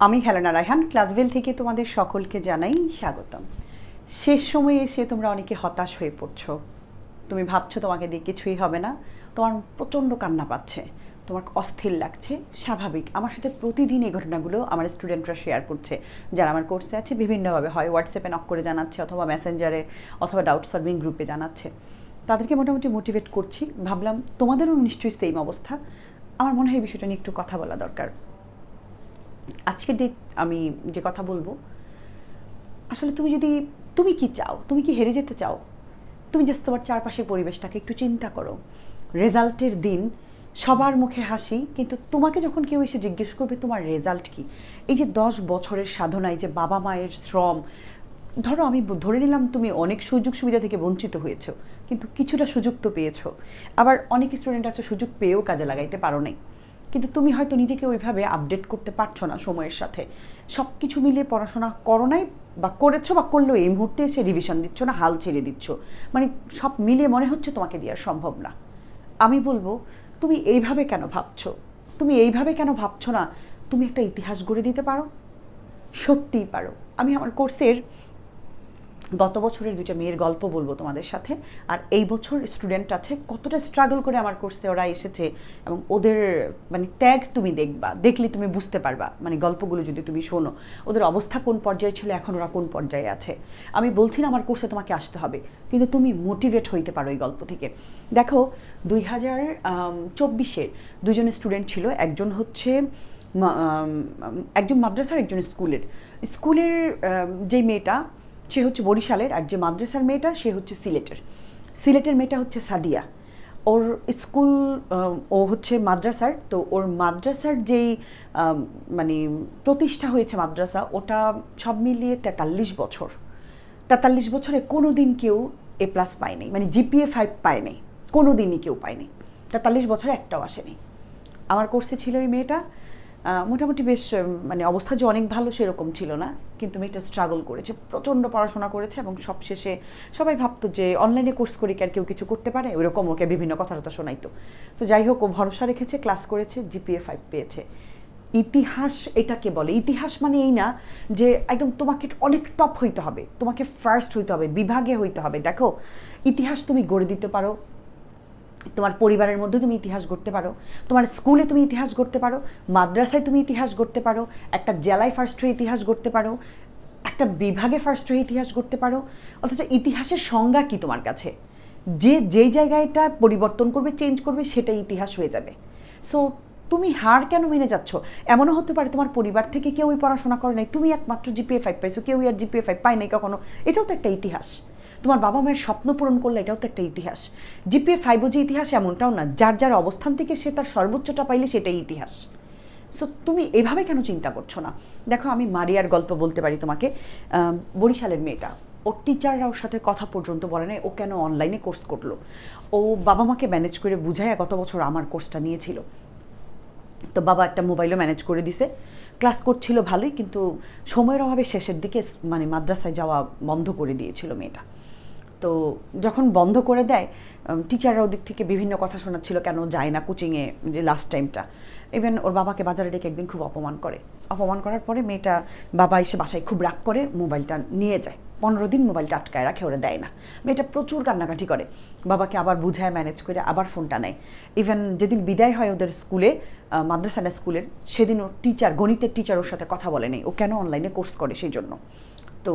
আমি হেলেনা রায়হান ক্লাসভেল থেকে তোমাদের সকলকে জানাই স্বাগতম। শেষ সময়ে এসে তোমরা অনেকে হতাশ হয়ে পড়ছো। তুমি ভাবছো তোমাকে দিয়ে কিছুই হবে না, তোমার প্রচণ্ড কান্না পাচ্ছে, তোমার অস্থির লাগছে। স্বাভাবিক, আমার সাথে প্রতিদিন এই ঘটনাগুলো আমার স্টুডেন্টরা শেয়ার করছে, যারা আমার কোর্সে আছে বিভিন্নভাবে, হয় হোয়াটসঅ্যাপে নক করে জানাচ্ছে, অথবা মেসেঞ্জারে, অথবা ডাউট সলভিং গ্রুপে জানাচ্ছে। তাদেরকে মোটামুটি মোটিভেট করছি। ভাবলাম তোমাদেরও নিশ্চয়ই সেম অবস্থা। আমার মনে হয় এই বিষয়টা নিয়ে একটু কথা বলা দরকার। আজকের ডেট আমি যে কথা বলবো, আসলে তুমি কি চাও? তুমি কি হেরে যেতে চাও? তুমি জাস্ট তোমার চারপাশের পরিবেশটাকে একটু চিন্তা করো। রেজাল্টের দিন সবার মুখে হাসি, কিন্তু তোমাকে যখন কেউ এসে জিজ্ঞেস করবে তোমার রেজাল্ট কি, এই যে 10 বছরের সাধনা, এই যে বাবা মায়ের শ্রম, ধরো আমি ধরে নিলাম তুমি অনেক সুযোগ সুবিধা থেকে বঞ্চিত হয়েছো, কিন্তু কিছুটা সুযোগ তো পেয়েছো। আবার অনেক স্টুডেন্ট আছে সুযোগ পেয়েও কাজে লাগাইতে পারো নাই, কিন্তু তুমি হয়তো নিজেকে ওইভাবে আপডেট করতে পারছো না সময়ের সাথে। সব কিছু মিলিয়ে পড়াশোনা করো নাই, বা করেছো বা করলেও এই মুহূর্তে এসে রিভিশন দিচ্ছ না, হাল ছেড়ে দিচ্ছ। মানে সব মিলিয়ে মনে হচ্ছে তোমাকে দেওয়া সম্ভব না। আমি বলবো, তুমি এইভাবে কেন ভাবছো? তুমি এইভাবে কেন ভাবছো না তুমি একটা ইতিহাস গড়ে দিতে পারো? সত্যিই পারো। আমি আমার কোর্সের গত বছরের 2টা মেয়ের গল্প বলবো তোমাদের সাথে, আর এই বছর স্টুডেন্ট আছে কতটা স্ট্রাগল করে আমার কোর্সে ওরা এসেছে, এবং ওদের মানে ত্যাগ তুমি দেখলে তুমি বুঝতে পারবা। মানে গল্পগুলো যদি তুমি শোনো, ওদের অবস্থা কোন পর্যায়ে ছিল, এখন ওরা কোন পর্যায়ে আছে। আমি বলছি না আমার কোর্সে তোমাকে আসতে হবে, কিন্তু তুমি মোটিভেট হইতে পারো এই গল্প থেকে। দেখো, 2024-এর 2জন স্টুডেন্ট ছিল। একজন হচ্ছে একজন মাদ্রাসার, একজন স্কুলের যে মেয়েটা সে হচ্ছে বরিশালের, আর যে মাদ্রাসার মেয়েটা সে হচ্ছে সিলেটের মেয়েটা হচ্ছে সাদিয়া। ওর স্কুল, ও হচ্ছে মাদ্রাসার, তো ওর মাদ্রাসার যেই মানে প্রতিষ্ঠা হয়েছে মাদ্রাসা, ওটা সব মিলিয়ে 43 বছরে কোনো দিন কেউ A+ পায়নি, মানে GPA 5 পায়নি, কোনো দিনই কেউ পায়নি। 43 বছরে একটাও আসেনি। আমার কোর্সে ছিল এই মেয়েটা। মোটামুটি বেশ, মানে অবস্থা যে অনেক ভালো সেরকম ছিল না, কিন্তু মেয়েটা স্ট্রাগল করেছে, প্রচণ্ড পড়াশোনা করেছে, এবং সবশেষে সবাই ভাবতো যে অনলাইনে কোর্স করে কি আর কেউ কিছু করতে পারে, ওইরকম ওকে বিভিন্ন কথা শোনাইতো। তো যাই হোক, ও ভরসা রেখেছে, ক্লাস করেছে, GPA 5 পেয়েছে। ইতিহাস এটাকে বলে। ইতিহাস মানে এই না যে একদম তোমাকে অনেক টপ হইতে হবে, তোমাকে ফার্স্ট হইতে হবে, বিভাগে হইতে হবে। দেখো, ইতিহাস তুমি গড়ে দিতে পারো, তোমার পরিবারের মধ্যে তুমি ইতিহাস গড়তে পারো, তোমার স্কুলে তুমি ইতিহাস গড়তে পারো, মাদ্রাসায় তুমি ইতিহাস গড়তে পারো, একটা জেলায় ফার্স্ট হয়ে ইতিহাস গড়তে পারো, একটা বিভাগে ফার্স্ট হয়ে ইতিহাস গড়তে পারো। অথচ ইতিহাসের সংজ্ঞা কি তোমার কাছে? যেই জায়গাটা পরিবর্তন করবে, চেঞ্জ করবে, সেটাই ইতিহাস হয়ে যাবে। সো তুমি হার কেন মেনে যাচ্ছ? এমনও হতে পারে তোমার পরিবার থেকে কেউই পড়াশোনা করে নাই, তুমি একমাত্র GPA 5 পাইছো, কেউই আর GPA 5 পায় নাই কখনো, এটাও তো একটা ইতিহাস। তোমার বাবা মায়ের স্বপ্ন পূরণ করলে, এটাও তো একটা ইতিহাস। GPA 5 যে ইতিহাস এমনটাও না, যার অবস্থান থেকে সে তার সর্বোচ্চটা পাইলে সেটাই ইতিহাস। সো তুমি এভাবে কেন চিন্তা করছো না? দেখো, আমি মারিয়ার গল্প বলতে পারি তোমাকে। বরিশালের মেয়েটা, ওর টিচাররা ওর সাথে কথা পর্যন্ত বলে নাই ও কেন অনলাইনে কোর্স করলো। ও বাবা মাকে ম্যানেজ করে বুঝায় গত বছর আমার কোর্সটা নিয়েছিল। তো বাবা একটা মোবাইলও ম্যানেজ করে দিছে, ক্লাস করছিল ভালোই, কিন্তু সময়ের অভাবে শেষের দিকে মানে মাদ্রাসায় যাওয়া বন্ধ করে দিয়েছিল মেয়েটা। তো যখন বন্ধ করে দেয়, টিচাররা ওদিক থেকে বিভিন্ন কথা শোনাচ্ছিল কেন যায় না কোচিংয়ে, যে লাস্ট টাইমটা। ইভেন ওর বাবাকে বাজারে ডেকে একদিন খুব অপমান করার পরে মেয়েটা, বাবা এসে বাসায় খুব রাগ করে মোবাইলটা নিয়ে যায়। 15 দিন মোবাইলটা আটকায় রাখে, ওরা দেয় না। মেয়েটা প্রচুর কান্নাকাটি করে, বাবাকে আবার বুঝায় ম্যানেজ করে আবার ফোনটা নেয়। ইভেন যেদিন বিদায় হয় ওদের স্কুলে, মাদ্রাসানা স্কুলের, সেদিন ওর টিচার, গণিতের টিচার ওর সাথে কথা বলে নেই ও কেন অনলাইনে কোর্স করে সেই জন্য। তো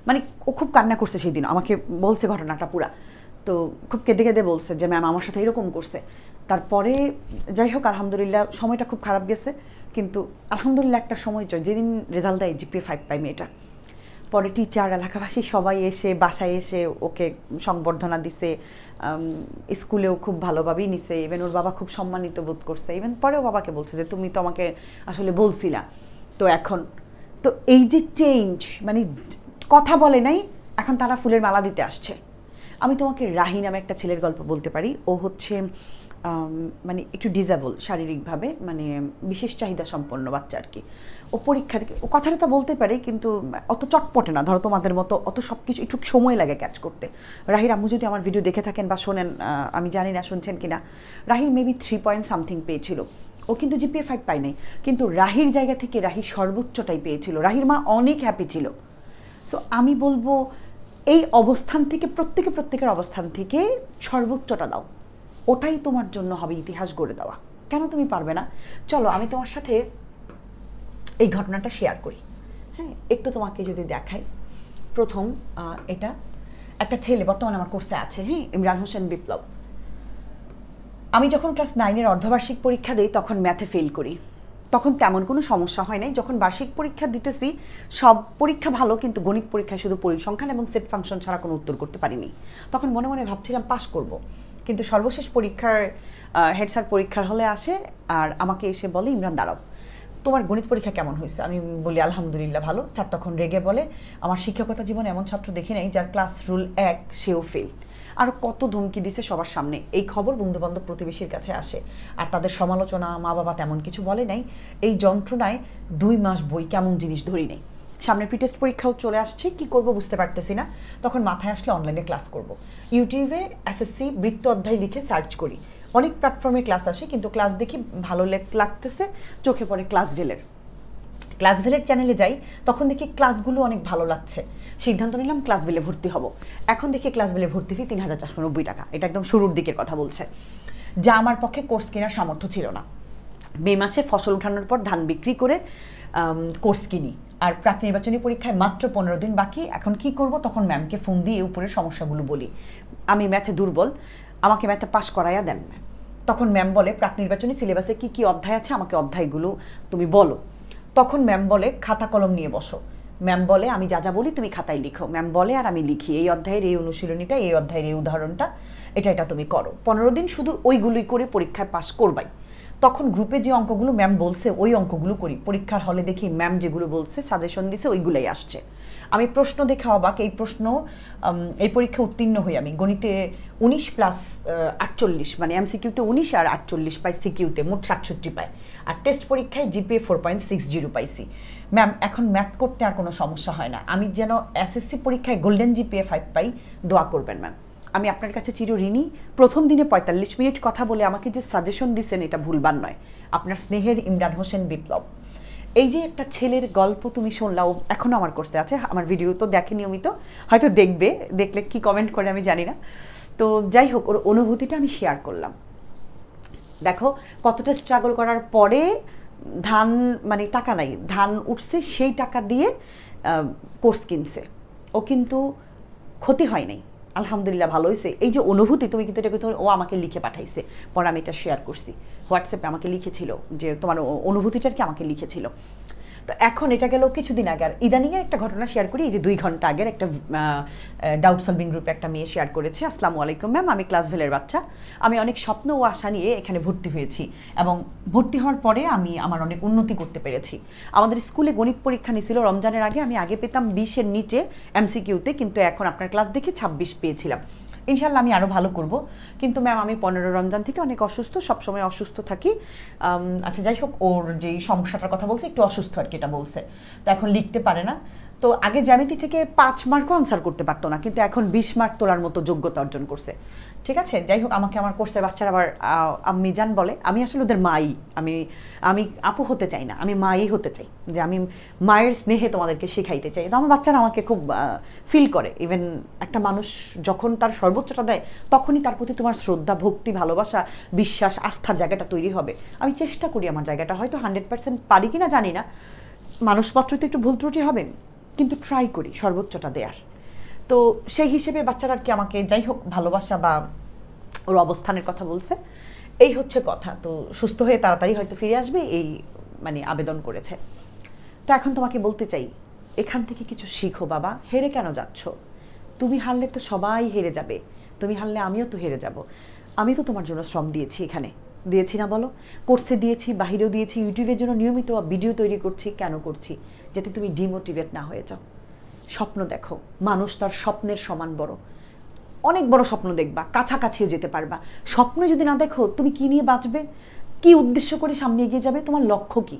মানে ও খুব কান্না করছে সেই দিন, আমাকে বলছে ঘটনাটা পুরা। তো খুব কেঁদে কেঁদে বলছে যে ম্যাম আমার সাথে এরকম করছে। তারপরে যাই হোক, আলহামদুলিল্লাহ সময়টা খুব খারাপ গেছে, কিন্তু আলহামদুলিল্লাহ একটা সময় যেদিন রেজাল্ট দেয় GPA 5 পায় মেয়েটা, পরে টিচার, এলাকাবাসী সবাই এসে বাসায় এসে ওকে সংবর্ধনা দিছে, স্কুলেও খুব ভালোভাবেই নিছে। ইভেন ওর বাবা খুব সম্মানিত বোধ করছে। ইভেন পরেও বাবাকে বলছে যে তুমি তো আমাকে আসলে বলছিলা। তো এখন তো এই যে চেঞ্জ, মানে কথা বলে নাই, এখন তারা ফুলের মালা দিতে আসছে। আমি তোমাকে রাহি নামে একটা ছেলের গল্প বলতে পারি। ও হচ্ছে মানে একটু ডিজেবল শারীরিকভাবে, মানে বিশেষ চাহিদা সম্পন্ন বাচ্চা আর কি। ও পরীক্ষা থেকে, ও কথাটা তো বলতে পারে, কিন্তু অত চটপটে না, ধরো তোমাদের মতো অত সব কিছু একটু সময় লাগে ক্যাচ করতে। রাহির আম্মু যদি আমার ভিডিও দেখে থাকেন বা শোনেন, আমি জানি না শুনছেন কিনা, রাহি মেবি 3 পয়েন্ট সামথিং পেয়েছিল। ও কিন্তু জিপিএ 5 পায় নাই, কিন্তু রাহির জায়গা থেকে রাহি সর্বোচ্চটাই পেয়েছিল। রাহির মা অনেক হ্যাপি ছিল। সো আমি বলবো এই অবস্থান থেকে প্রত্যেকের অবস্থান থেকে সর্বোচ্চটা দাও, ওটাই তোমার জন্য হবে ইতিহাস গড়ে দেওয়া। কেন তুমি পারবে না? চলো আমি তোমার সাথে এই ঘটনাটা শেয়ার করি। হ্যাঁ, একটু তোমাকে যদি দেখাই। প্রথম এটা একটা ছেলে বর্তমানে আমার কোর্সে আছে, হ্যাঁ, ইমরান হোসেন বিপ্লব। আমি যখন ক্লাস 9-এর অর্ধবার্ষিক পরীক্ষা দিই তখন ম্যাথে ফেল করি। তখন তেমন কোনো সমস্যা হয় নাই। যখন বার্ষিক পরীক্ষা দিতেছি সব পরীক্ষা ভালো, কিন্তু গণিত পরীক্ষায় শুধু পরিসংখ্যান এবং সেট ফাংশন ছাড়া কোনো উত্তর করতে পারিনি। তখন মনে মনে ভাবছিলাম পাস করব, কিন্তু সর্বশেষ পরীক্ষার হেড স্যার পরীক্ষার হলে আসে আর আমাকে এসে বলে, ইমরান দাঁড়াও, তোমার গণিত পরীক্ষা কেমন হয়েছে? আমি বলি আলহামদুলিল্লাহ ভালো। স্যার তখন রেগে বলে, আমার শিক্ষকতা জীবনে এমন ছাত্র দেখি নাই যার ক্লাস রুল 1 সেও ফেল। আর কত ধমকি দিছে সবার সামনে। এই খবর বন্ধুবান্ধব প্রতিবেশীর কাছে আসে, আর তাদের সমালোচনা মা বাবা তেমন কিছু বলে নাই। এই যন্ত্রণায় 2 মাস বই কেমন জিনিস ধরি নেই। সামনে প্রিটেস্ট পরীক্ষাও চলে আসছে, কি করব বুঝতে পারতেছি না। তখন মাথায় আসলে অনলাইনে ক্লাস করব। ইউটিউবে এসএসসি বৃত্ত অধ্যায় লিখে সার্চ করি। অনেক প্ল্যাটফর্মে ক্লাস আসে, কিন্তু ক্লাস দেখি ভালো লাগতেছে, চোখে পড়ে ক্লাসভেলের চ্যানেলে যাই, তখন দেখি ক্লাসগুলো অনেক ভালো লাগছে। সিদ্ধান্ত নিলাম ক্লাসভেলে ভর্তি হব। এখন দেখি ক্লাসভেলে ভর্তি ফি 3,490 টাকা। এটা একদম শুরুর দিকের কথা বলছে, যা আমার পক্ষে কোর্স কেনার সামর্থ্য ছিল না। মে মাসে ফসল উঠানোর পর ধান বিক্রি করে কোর্স কিনি, আর প্রাক নির্বাচনী পরীক্ষায় মাত্র 15 দিন বাকি। এখন কি করব? তখন ম্যামকে ফোন দিয়ে উপরের সমস্যাগুলো বলি। আমি ম্যাথে দুর্বল, আমাকে ম্যাথে পাশ করাইয়া দেন ম্যাম। তখন ম্যাম বলে, প্রাক নির্বাচনী সিলেবাসে কি কি অধ্যায় আছে আমাকে অধ্যায়গুলো তুমি বলো। তখন ম্যাম বলে, খাতা কলম নিয়ে বসো। ম্যাম বলে, আমি যা যা বলি তুমি খাতায় লিখো। ম্যাম বলে, আর আমি লিখি, এই অধ্যায়ের এই অনুশীলনীটা, এই অধ্যায়ের এই উদাহরণটা, এটা তুমি করো। 15 দিন শুধু ওইগুলোই করে পরীক্ষায় পাশ করবাই। তখন গ্রুপে যে অঙ্কগুলো ম্যাম বলছে ওই অঙ্কগুলো করি। পরীক্ষার হলে দেখি ম্যাম যেগুলো বলছে সাজেশন দিছে ওইগুলোই আসছে। আমি প্রশ্ন দেখে অবাক। এই পরীক্ষা উত্তীর্ণ হই আমি। গণিতে 19+48, মানে এমসিকিউতে 19 আর 48 পাই, সিকিউতে মোট 67 পাই। আর টেস্ট পরীক্ষায় জিপিএ 4.60 পাইছি। ম্যাম এখন ম্যাথ করতে আর কোনো সমস্যা হয় না। আমি যেন এসএসসি পরীক্ষায় গোল্ডেন জিপিএ 5 পাই, দোয়া করবেন ম্যাম। আমি আপনার কাছে চিরঋণী। প্রথম দিনে 45 মিনিট কথা বলে আমাকে যে সাজেশন দিচ্ছেন এটা ভুলবার নয়। আপনার স্নেহের ইমরান হোসেন বিপ্লব। এই যে একটা ছেলের গল্প তুমি শুনলাও, এখনও আমার কোর্সে আছে। আমার ভিডিও তো দেখে নিয়মিত, হয়তো দেখলে কি কমেন্ট করে আমি জানি না। তো যাই হোক, ওর অনুভূতিটা আমি শেয়ার করলাম। দেখো কতটা স্ট্রাগল করার পরে ধান, মানে টাকা নাই, ধান উঠছে, সেই টাকা দিয়ে কোর্স কিনছে। ও কিন্তু ক্ষতি হয় নাই, আলহামদুলিল্লাহ ভালো হয়েছে। এই যে অনুভূতি, তুমি কিন্তু এটা ও আমাকে লিখে পাঠাইছে, পরে আমি এটা শেয়ার করছি হোয়াটসঅ্যাপে। আমাকে লিখেছিল যে তোমার অনুভূতিটার কি আমাকে লিখেছিল। তো এখন এটা গেল কিছুদিন আগে। আর ইদানিংয়ের একটা ঘটনা শেয়ার করি। এই যে 2 ঘন্টা আগের একটা ডাউট সলভিং গ্রুপে একটা মেয়ে শেয়ার করেছে, আসসালামু আলাইকুম ম্যাম, আমি ক্লাসভেলের বাচ্চা। আমি অনেক স্বপ্ন ও আশা নিয়ে এখানে ভর্তি হয়েছি, এবং ভর্তি হওয়ার পরে আমি আমার অনেক উন্নতি করতে পেরেছি। আমাদের স্কুলে গণিত পরীক্ষা নিয়েছিল রমজানের আগে। আমি আগে পেতাম 20-এর নিচে এমসিকিউতে, কিন্তু এখন আপনার ক্লাস দেখে 26 পেয়েছিলাম। ইনশাল্লাহ আমি আরও ভালো করব। কিন্তু ম্যাম আমি 15 রমজান থেকে অনেক অসুস্থ, সবসময় অসুস্থ থাকি। আচ্ছা যাই হোক, ওর যেই সমস্যাটার কথা বলছে, একটু অসুস্থ আর কি, এটা বলছে। তো এখন লিখতে পারে না। তো আগে জ্যামিতি থেকে 5 মার্কও আনসার করতে পারতো না, কিন্তু এখন 20 মার্ক তোলার মতো যোগ্যতা অর্জন করছে। ঠিক আছে, যাই হোক, আমাকে আমার কোর্সের বাচ্চারা আবার আম্মি জান বলে। আমি আসলে ওদের মাই, আমি আপু হতে চাই না, আমি মাই হতে চাই, যে আমি মায়ের স্নেহে তোমাদেরকে শেখাইতে চাই। তো আমার বাচ্চারা আমাকে খুব ফিল করে। ইভেন একটা মানুষ যখন তার সর্বোচ্চটা দেয়, তখনই তার প্রতি তোমার শ্রদ্ধা, ভক্তি, ভালোবাসা, বিশ্বাস, আস্থার জায়গাটা তৈরি হবে। আমি চেষ্টা করি আমার জায়গাটা, হয়তো 100% পারি কিনা জানি না, মানুষপত্রতে একটু ভুল ত্রুটি হবে, কিন্তু ট্রাই করি সর্বোচ্চটা দেওয়ার। তো সেই হিসেবে বাচ্চারা আর কি আমাকে, যাই হোক, ভালোবাসা বা ওর অবস্থানের কথা বলছে। এই হচ্ছে কথা। তো সুস্থ হয়ে তাড়াতাড়ি হয়তো ফিরে আসবে, এই মানে আবেদন করেছে। তো এখন তোমাকে বলতে চাই, এখান থেকে কিছু শিখো বাবা। হেরে কেন যাচ্ছ? তুমি হারলে তো সবাই হেরে যাবে, তুমি হারলে আমিও তো হেরে যাব। আমি তো তোমার জন্য শ্রম দিয়েছি, এখানে দিয়েছি না বলো? কোর্সে দিয়েছি, বাহিরেও দিয়েছি, ইউটিউবের জন্য নিয়মিত ভিডিও তৈরি করছি। কেন করছি? যাতে তুমি ডিমোটিভেট না হয়ে যাও। স্বপ্ন দেখো, মানুষ তার স্বপ্নের সমান বড়। অনেক বড় স্বপ্ন দেখবা, কাছাকাছিও যেতে পারবা। স্বপ্ন যদি না দেখো, তুমি কি নিয়ে বাঁচবে? কি উদ্দেশ্য করে সামনে এগিয়ে যাবে? তোমার লক্ষ্য কি?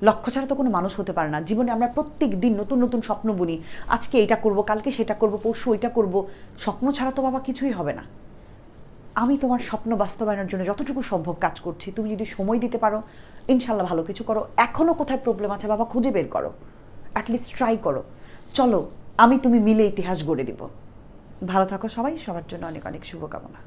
লক্ষ্য ছাড়া তো কোনো মানুষ হতে পারে না। জীবনে আমরা প্রত্যেক দিন নতুন নতুন স্বপ্ন বুনি। আজকে এটা করব, কালকে সেটা করব, পরশু ওইটা করব। স্বপ্ন ছাড়া তো বাবা কিছুই হবে না। আমি তোমার স্বপ্ন বাস্তবায়নের জন্য যতটুকু সম্ভব কাজ করছি, তুমি যদি সময় দিতে পারো ইনশাল্লাহ ভালো কিছু করো। এখনও কোথায় প্রবলেম আছে বাবা খুঁজে বের করো, অ্যাটলিস্ট ট্রাই করো। চলো আমি তুমি মিলে ইতিহাস গড়ে দিব। ভালো থাকো সবাই, সবার জন্য অনেক অনেক শুভকামনা।